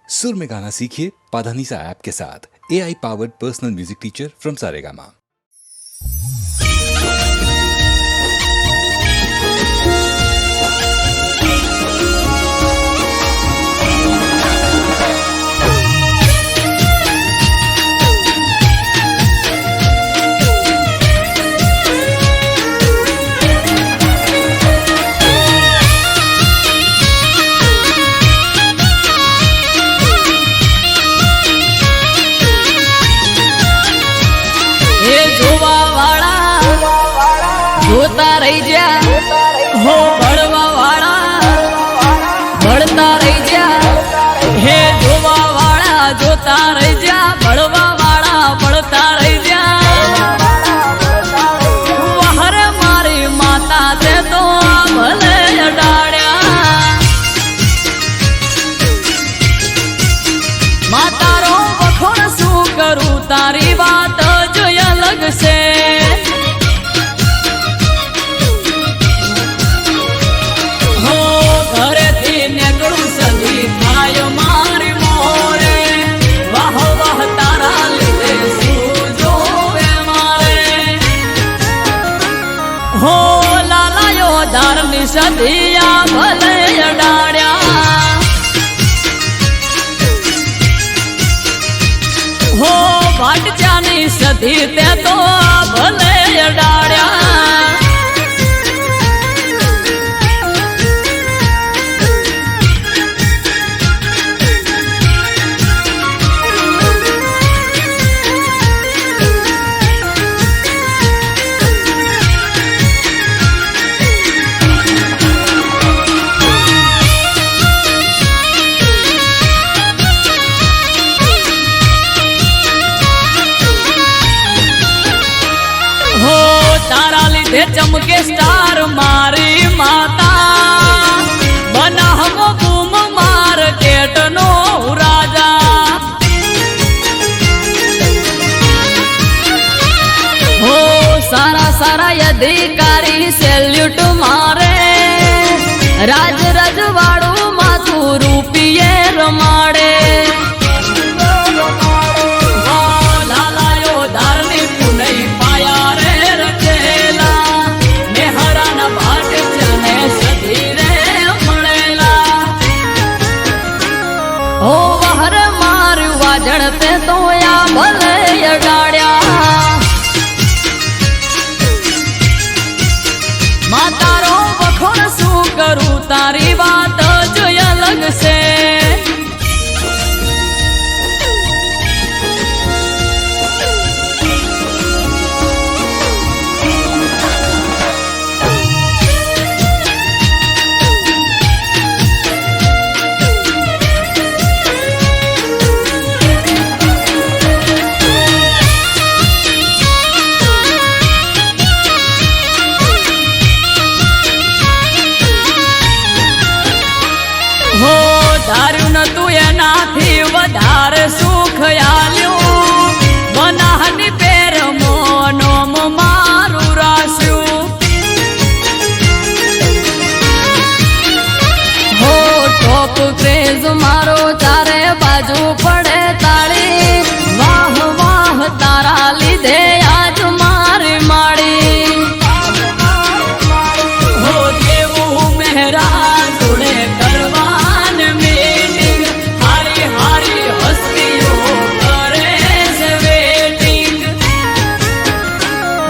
सुर में गाना सीखिए पाधानीसा ऐप के साथ। AI powered personal music teacher from Saregama. જોતા રહી જા હો ભણવા વાળા ભણતા રહી જા હે જોવા વાળા જોતા રહી જા ભણવા વાળા ભણતા રહી જા વહરે મારી માતા તે તો ભલે અડાડ્યા માતારો વખોણ શું કરું તારી વાત જ અલગ છે સદિયા ભલે અડાડ્યા હો ભાટચાની સદી તે તો ભલે અડાડ્યા चमके स्टार मारी माता बना हम बूम मार्केट नो राजा हो सारा सारा अधिकारी सेल्यूट मारे राज रजवाड़ू माथू रूपिये रमाड़े જણતે તો યા ભલે અડાડ્યા માતારો વખોણ શું કરું તારી વાત જ અલગ છે ધાર્યું નતું એનાથી વધારે સુખ આલ્યું બનાહની પેર મોનોમ મારું રાસ્યું હો ટોપ ક્રેઝ મારો ચારે બાજુ પડે તાળી વાહ વાહ તારા લીધે આજ મારી માળી હો દેવું મહેરા જોડે કરવા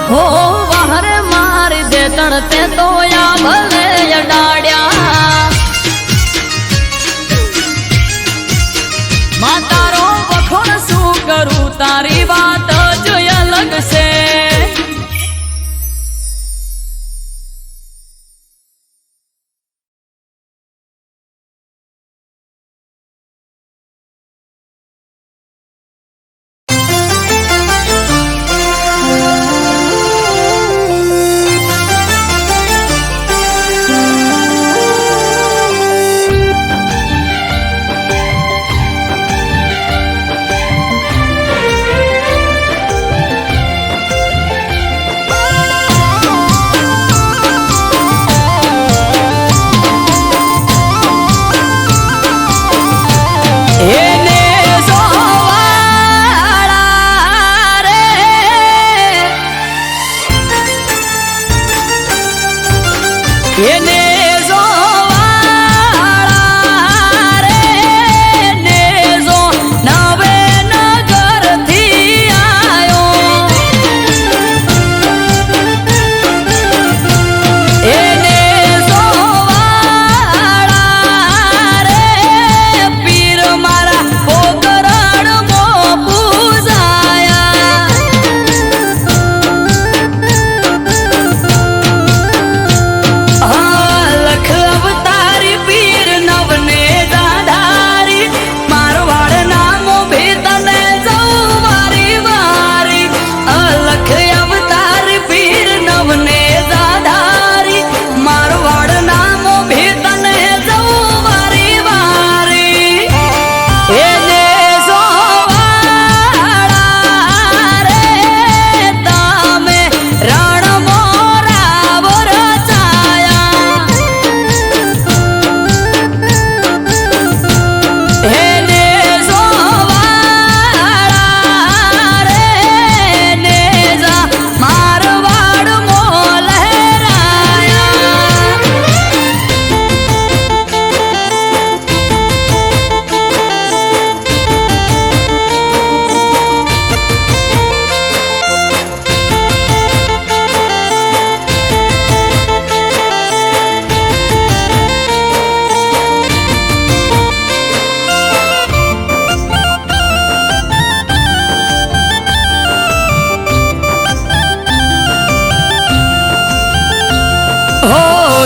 हो वहरे मारी दे तड़ते तो या भले अडाड्या मातारो वखोण शू करूं तारी बात जो अलग से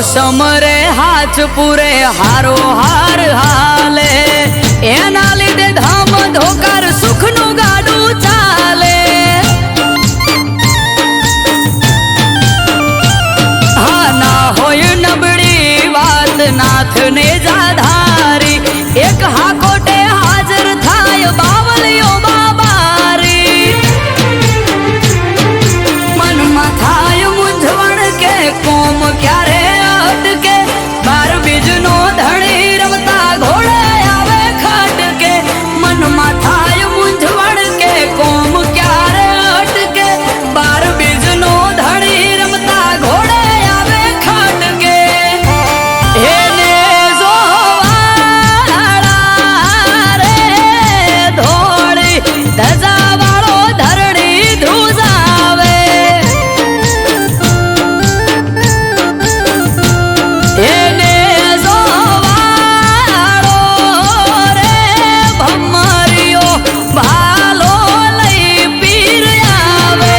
સમરે હાચપુરે હારો હાર હાલે એના લીધે ધામ ધોકાર સુખનું ગાડું ચાલે હા ના હોય નબળી વાત નાથને જાધારી એક હાકોટે હાજર થાય બાવલીઓ બાબારી મનમાં થાય મૂંઝવણ કે કોમ ક્યારે અટકે બાર બીજનો ધણી રમતા ઘોડે આવે ખટકે મનમાં થાય મૂંઝવણ કે કોમ ક્યારે અટકે બાર બીજનો ધણી રમતા ઘોડે આવે ખટકે એને જોવાળા રે ધોળી ધજા વાળો ધરણી ધ્રુજાવે એને જોવાળો રે ભમરિયો ભાલો લઈ પીર આવે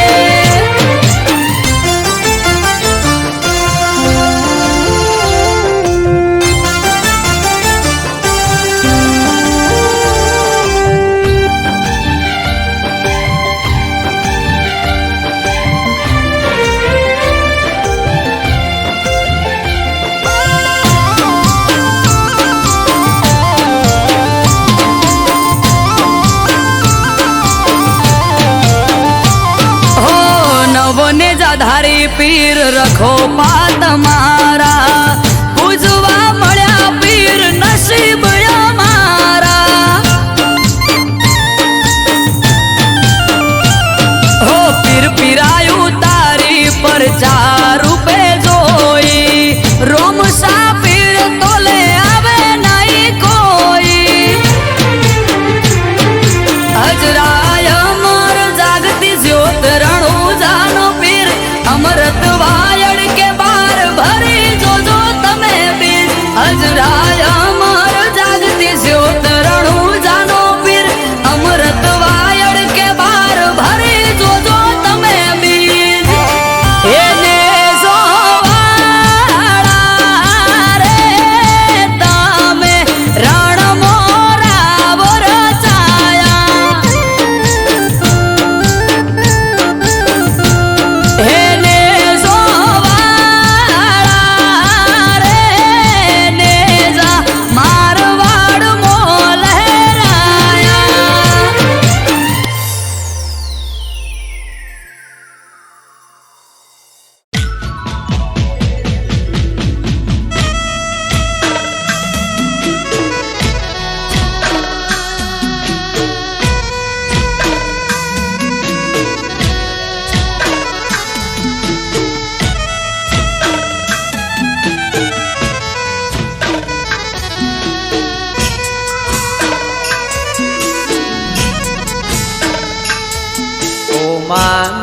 હો નવને જાધારી પીર રખો પાત મારા પૂજવા મળ્યા પીર નસીબ અમારા હો પીર પીરાયું તારી પર ચાર રૂપે જોઈ રોમસા પીર તોલે આવે નહીં કોઈ હજરાય અમર જાગતી જ્યોત રણુજાનો પીર અમરત વાયડ કે બાર ભરી જોજો તમે બીર હજરાય અમર જાગતી જ્યોત રણુજાનો પીર અમરત વાયડ કે બાર ભરી જોજો તમે બીર એને જોવાળા રે તમે રણ મોરા વરચાયા એને જોવાળા રે નેજા મારવાડ મો લહેરાયા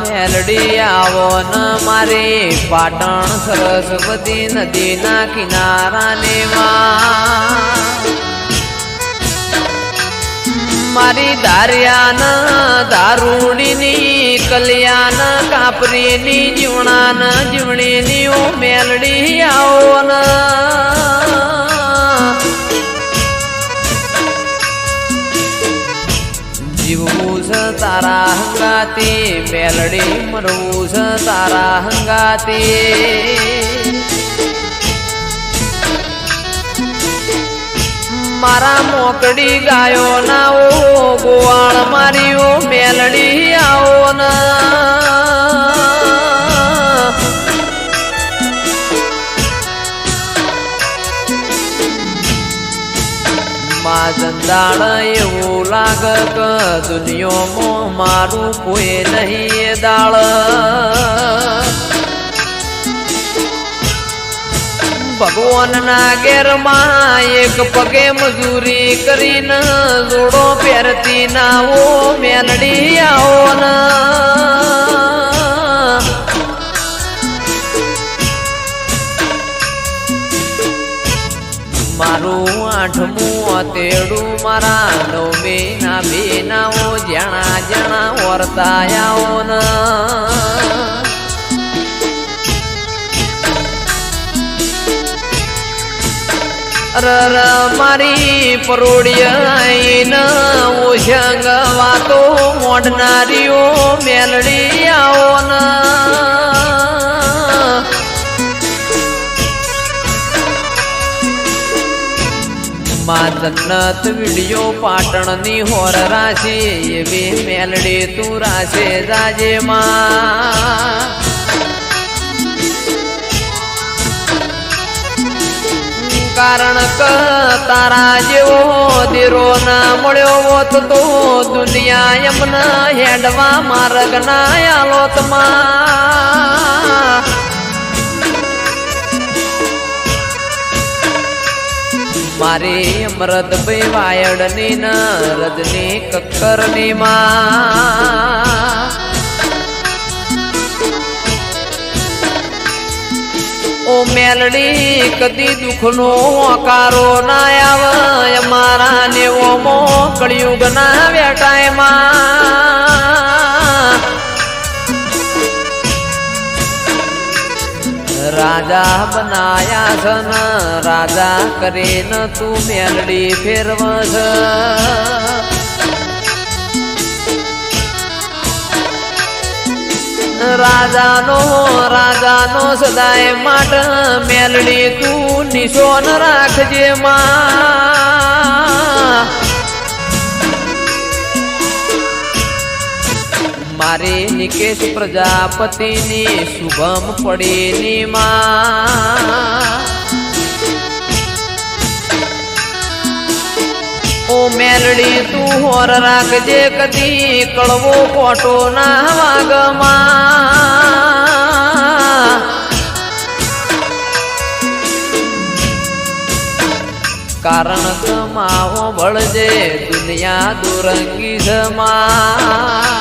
મેલડી આવો ન મારી પાટણ સરસ્વતી નદીના કિનારાને મારી દારિયાન દારૂડીની કલ્યાણ કાપરીની જીવણાન જીવણીની ઓ મેલડી આવો ન જીવવું છે તારા હંગાતી મેલડી મરવું છે તારા હંગાતી મારા મોકડી ગાયો ના ઓ ગોવાળ મારી ઓ મેલડી આવો ના જંદાળ એવું લાગ કે દુનિયામાં મારું કોઈ નહીં એ દાળ ભગવાનના ઘેરમાં એક પગે મજૂરી કરીને જોડો પહેરતી ના ઓ મેલડી આવો ના મારું આઠમું તેડું મારા નવમી ના બેનાઓ જણા જણા વર્તાયાઓ ન રર મારી પરોડિયા ઓશંગ વાતો મોઢનારીઓ મેલડી આવો ન માં જન્નત વિડિયો પાટણની હોર રાશી એવી મેલડી તું રાશે જાજે માં કારણ કે તારા જેવો દીરો ના મળ્યો હોત તો દુનિયા એમને હેડવા માર્ગ ના આલોત માં મારી અમૃત ભાઈ વાયડની ન રજની કક્કરની માં ઓ મેલડી કદી દુઃખનો હોકારો ના આવે મારા નેવોમો કળિયુગ ના વેટાયમાં રાજા બનાયા છે ન રાજા કરીને તું મેલડી ફેરવશ રાજાનો સદાય માટે મેલડી તું નિશોન રાખજે માં મારી નિકેશ પ્રજાપતિની શુભમ પડીની માં ઓ મેલડી તું હોર રાખજે કદી કળવો કોટો ના વાગમાં કારણ કમાવો બળજે દુનિયા દુરંગી જમા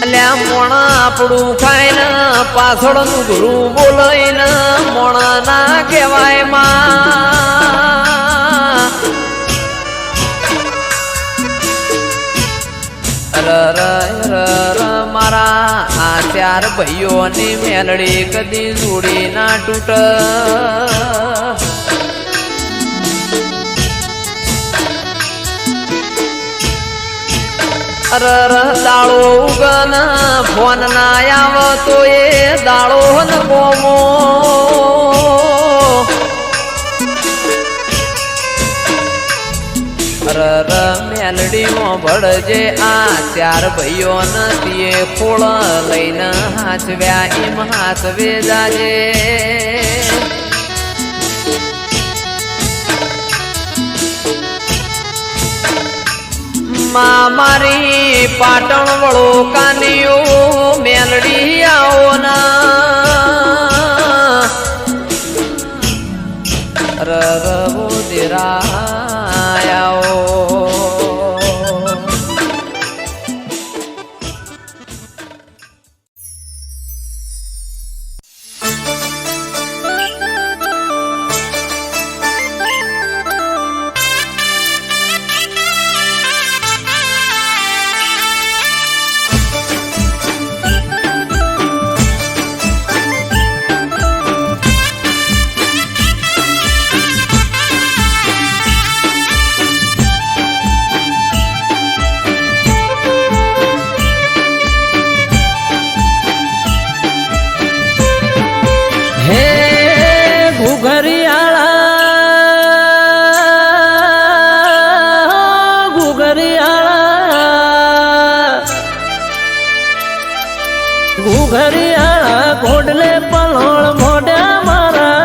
અલ્યા મોણા આપણું ખાઈને પાછળનું ગુરુ બોલાઈને મોણા ના કહેવાય માં મારા આ ચાર ભાઈઓની મેલડી કદી જોડી ના તૂટ દાળો ઉગન ફોન ના આવતો એ દાળો ન કોમો મેલડીમાં ભળજે આ ચાર ભાઈઓ નથી ખોળ લઈને હાચવ્યા એમ હાચવે જાજે મારી પાટણ વળો કાનીઓ મેલડી આવો ના રવો દેરાયાઓ ઘરિયાળા ઘોડલે પલોળ મોઢા મારા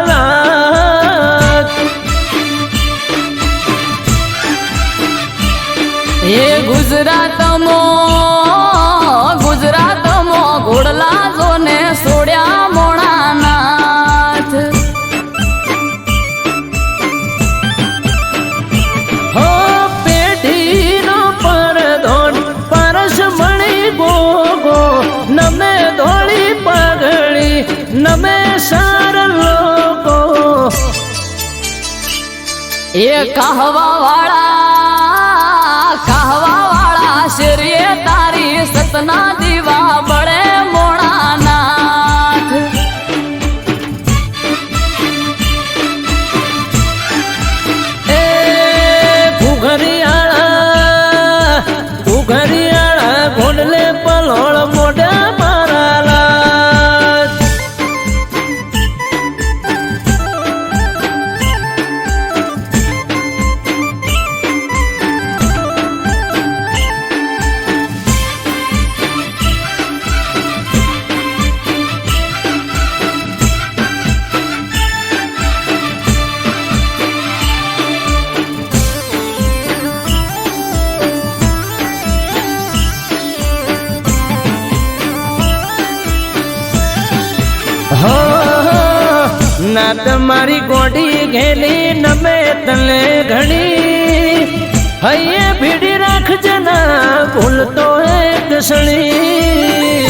એ ગુજરાતમાં ઘોડલા જોને સોડ્યા મોણાનાથ હો પેઢીનો પરધોન પરસ મણી ગોગો નમે ધોળી પગડી નમે સાર લોકો એ કહવા વાળા શેરીએ તારી સતના દીવા બળે મોણાનાથ ના તમારી ગોડી ઘેલી નમે તને ઘણી હૈયે ભીડી રાખજે ના ભૂલતો એક સણી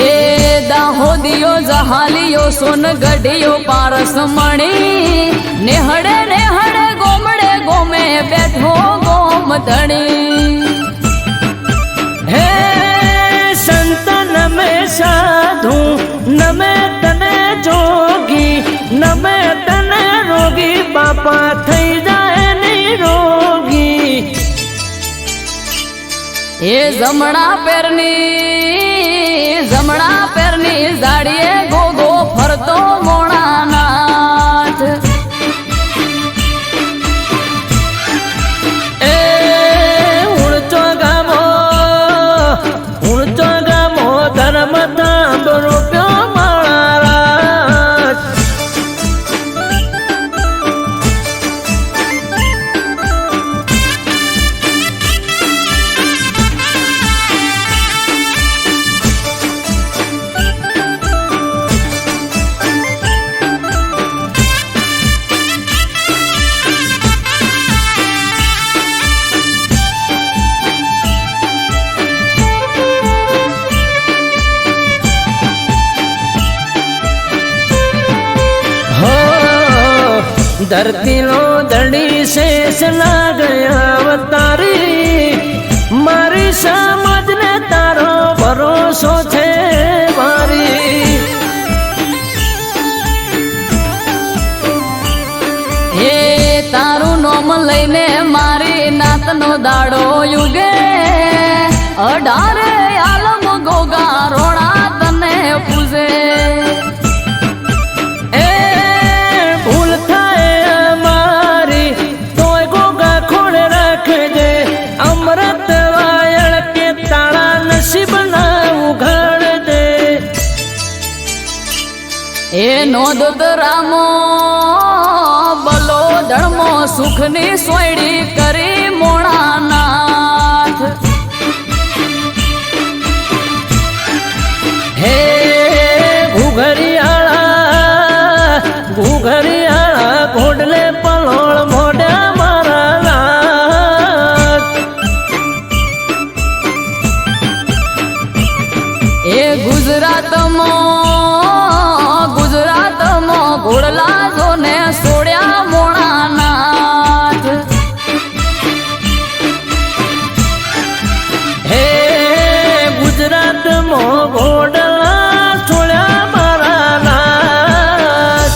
એ દાહોદિયો જહાલિયો સોનગઢિયો પારસ મણી નેહડે ગોમડે ગોમે બેઠો ગોમ ધણી હે સંત નમે સાધુ નમે તને જોગી નમે તને રોગી બાપા થઈ જાય નિરોગી એ જમણા પેરની ઝાડીએ ગોગો ફરતો મોણાનાથ એ ઉણચો ગામો ધર્મ ધામ રૂપ્યો માળા धरती लो धड़ी शेष ना गया अवतारी मारी समझ ने तारो भरोसो छे मारी એ તારું નોમ લઈને મારી નાતનો દાડો યુગે 18 આલમ ગોગા રોણા તને પૂજે એ ભૂલ થાય અમારી તોય ગોગા ખોડે રાખજે અમૃત વાયળ કે તાળા નસીબ ના ઉઘાડજે એ નોંધ રામો બલો ધર્મો સુખની સોયડી કરી મોણાનાથ હે ઘુઘરિયાળા ઘોડલે પલોળ મોઢા મારા લાટ એ ગુજરાતમાં ઘોડલા જોને સોડ્યા મોણાનાથ હે ગુજરાતમાં ઘોડલા છોડ્યા મારા લાટ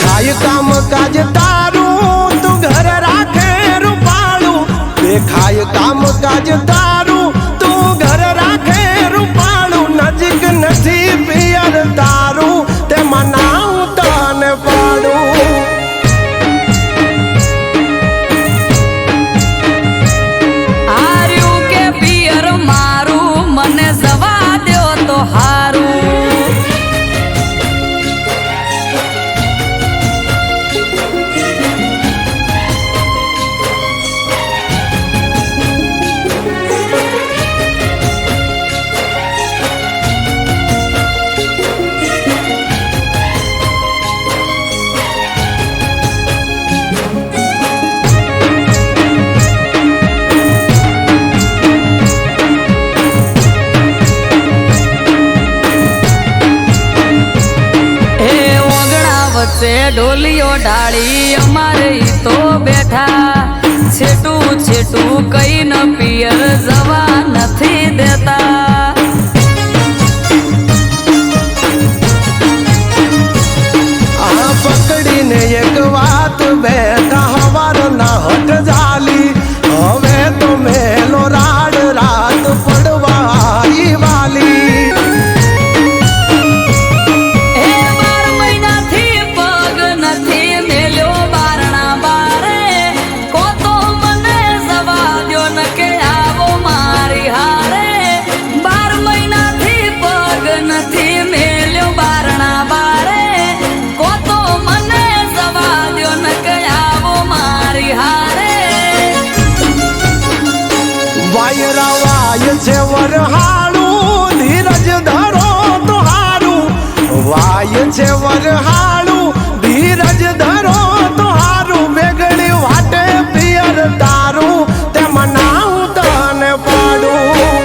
દેખાય કામ કાજ તારું તું ઘર રાખે રૂપાળું દેખાય કામ કાજ તારું તું ઘર રાખે રૂપાળું નજીક નથી પિયર તારું તેમાં નામ તને પાડું આર્યું કે પિયર મારું મને જવા દ્યો તો હારું વચ્ચે ઢોલીઓ ઢાળી અમારે ઈ તો બેઠા છેટું છેટું કઈ ન પિયર જવા નથી દેતા આ પકડીને એક વાત બેઠા હવાર ના હટ જાલી હવે તો મેલો રાડ રાત પડવા આવી વાલી વાય છે વરહાળું ધીરજ ધરો તો હારું વાય છે વરહાળું ધીરજ ધરો તો હારું બેગડી વાટે પિયર તારું તેમાં નામ તને પાડું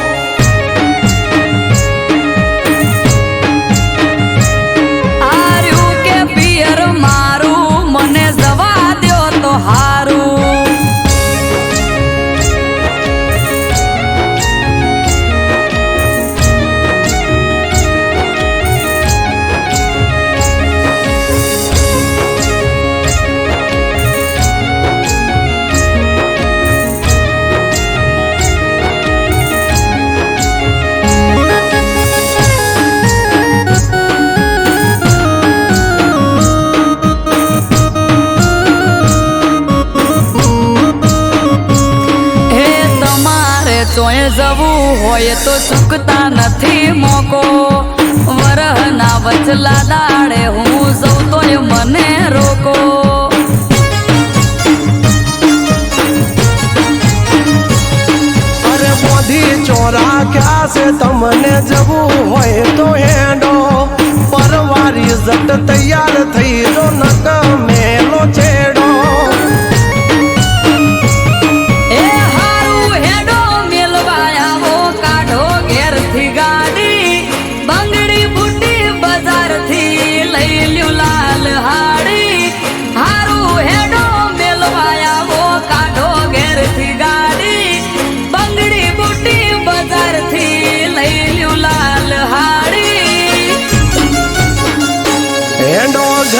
આર્યું કે પિયર મારું મને જવા દ્યો તો હારું ચોય જવું હોય તો ચૂકતા નથી મોકો વરહના વચલા દાડે હું જઉં તોય મને રોકો અરે મોધી ચોરા ક્યાં છે તમને જવું હોય તો હેડો પરવારી જટ તૈયાર થઈ જો નક મેલો છેડો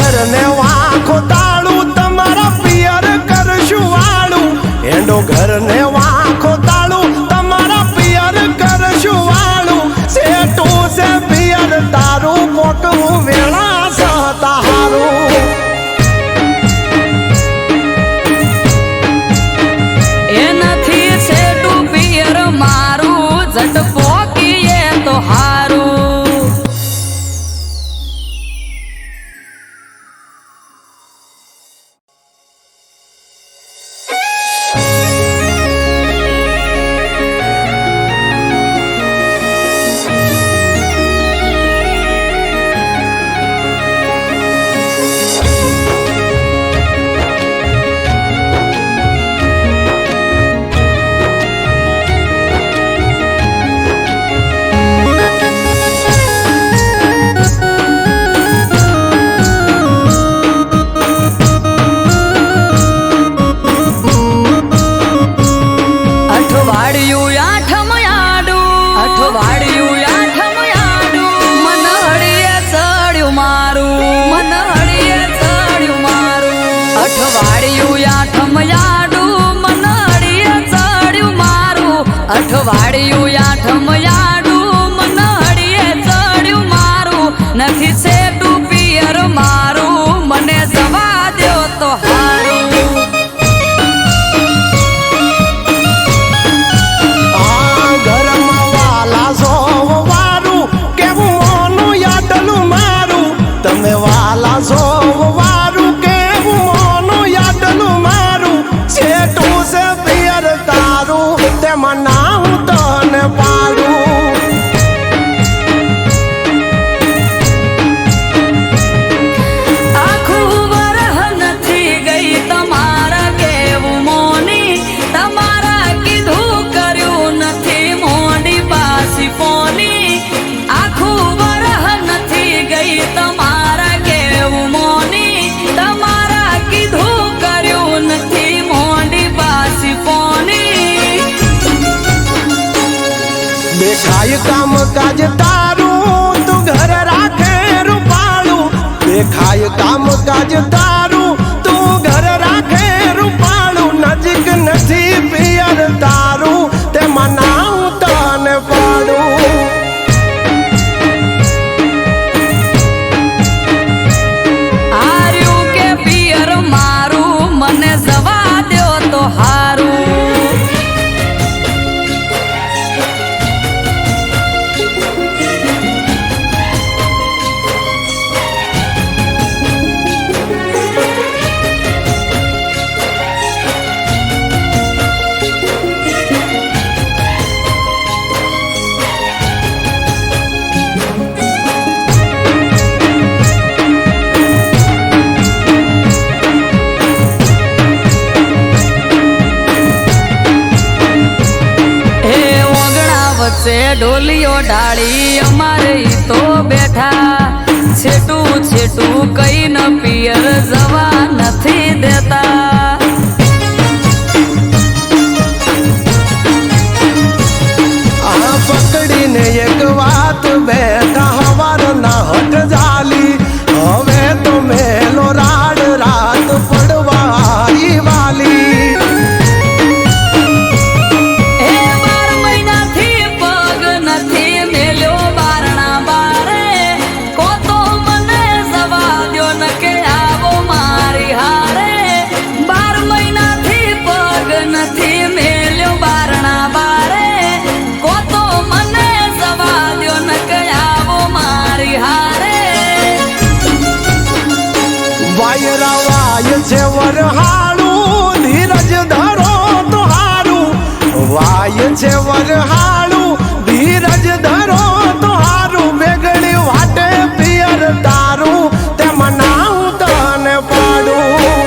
ઘરને વાંખો તાળું તમારા પિયર કરશું વાળું એંડો ઘરને વાંખો તાળું તમારા પિયર કરશું વાળું સેટું છે પિયર તારું પોકવું વેળા સહતા હારું એ નથી સેટું પિયર મારું જટ પોકીએ તો હારું કાજ તારું તું ઘર રાખે રૂપાળું દેખાય કામ કાજ તારું તું ઘર રાખે રૂપાળું નજીક નથી પિયર તારું તેમાં નામ તને પાડું આર્યું કે પિયર મારું મને જવા દ્યો તો હારું ઢોલીઓ ઢાળી અમારે તો બેઠા છેટું છેટું કઈ ન પિયર જવા નથી દેતા આ પકડીને એક વાત બેઠા હવાર ના હટ જાલી હવે તો મેલો રાડ રાત પડવા વાલી વાય છે વરહાળું ધીરજ ધરો તો હારું વાય છે વરહાળું ધીરજ ધરો તો હારું વેગળી વાટે પિયર તારું તેમાં નામ તને પાડું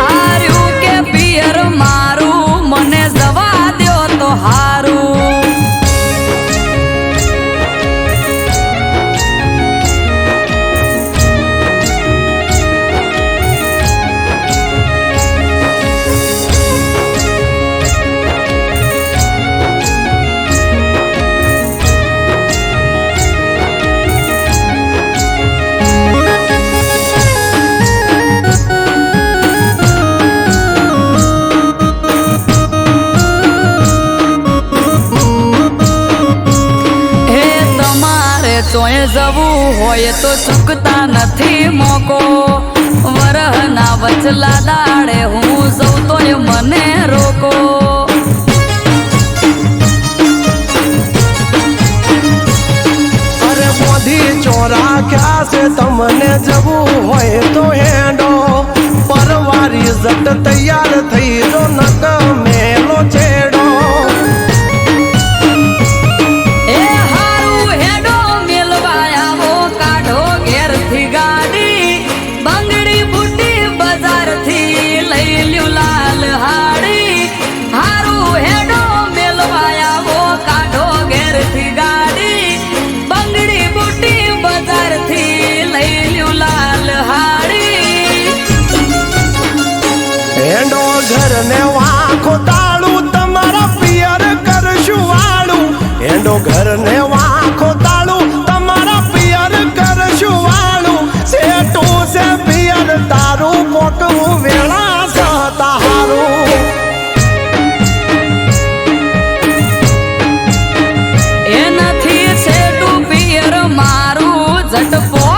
આર્યું કે પિયર મારું મને જવા દ્યો તો હારું તોય જવું હોય તો ચૂકતા નથી મોકો વરહના વચલા દાડે હું જઉં તોય મને રોકો અરે મોધી ચોરા ક્યાં છે તમને જવું હોય તો હેડો પરવારી જટ તૈયાર થઈ જો નક મેલો છેડો ઘરને વાંખો તાળું તમારા પિયર કરશું વાળું એનો ઘરને વાંખો તાળું તમારા પિયર કરશું વાળું સેટું છે પિયર તારું પોકવું વેળા સતા હારું એ નથી સેટું પિયર મારું ઝટપો